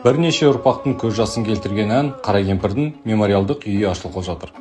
Бірнеше ұрпақтың көз жасын келтірген ән Қара кемпірдің мемориалдық үйі ашылғалы жатыр.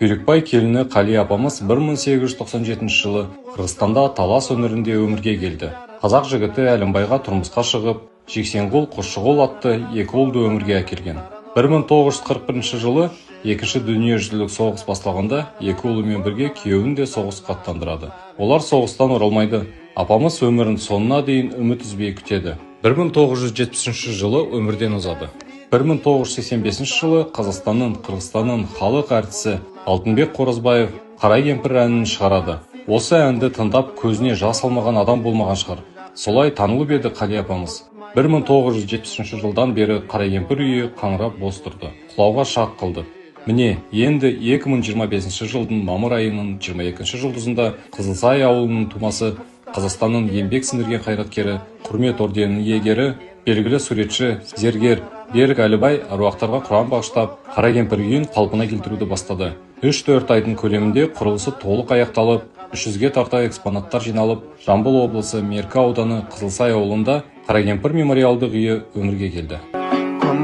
Бүйрекбай келіні Қали апамыз 1897 жылы Қырғызстанда Талас өңірінде өмірге келді. Қазақ жігіті Әлімбайға тұрмысқа шығып, Жексенқұл, Қосшығұл атты екі ұлды өмірге әкелген. 1941 жылы Екінші дүниежүзілік соғыс басталғанда екі ұлымен бірге күйеуін де соғысқа аттандырады. Олар соғыстан оралмайды. Апамыз өмірін соңына дейін үміт үзбей күтеді. 1970 жылы өмірден озады. 1985 жылы Қазақстанның, Қырғызстанның халық әртісі Алтынбек Қоразбаев Қара кемпір әнін шығарады. Осы әнді тыңдап көзіне жас алмаған адам болмаған шығар. Солай танылып еді Қали апамыз. 1970 жылдан бері Қара кемпір үйі қаңырап бос тұрды. Құлауға шақ қылды. Міне, енді 2025 жылдың мамыр айының 22 жұлдызында Қызылсай ауылының тумасы, Қазақстанның еңбек сіңірген қайраткері, құрмет орденінің иегері, белгілі суретші, зергер Берік Әлібай аруақтарға құран бағыштап, Қара кемпір үйін қалпына келтіруді бастады. 3-4 айдың көлемінде құрылысы толық аяқталып, 300-ге тарта экспонаттар жиналып, Жамбыл облысы Меркі ауданы Қызылсай ауылында Қара кемпір мемориалдық үйі өмірге келді.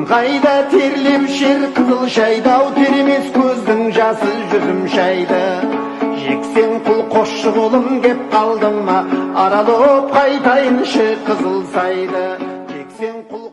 Қайда терлеп шер қызыл шайдау теремес көздің жасы жүзім шайды. Жексенқұл Қосшығұлым кеп қалдың ма, аралып қайтайыншы Қызылсайды. Жексенқұл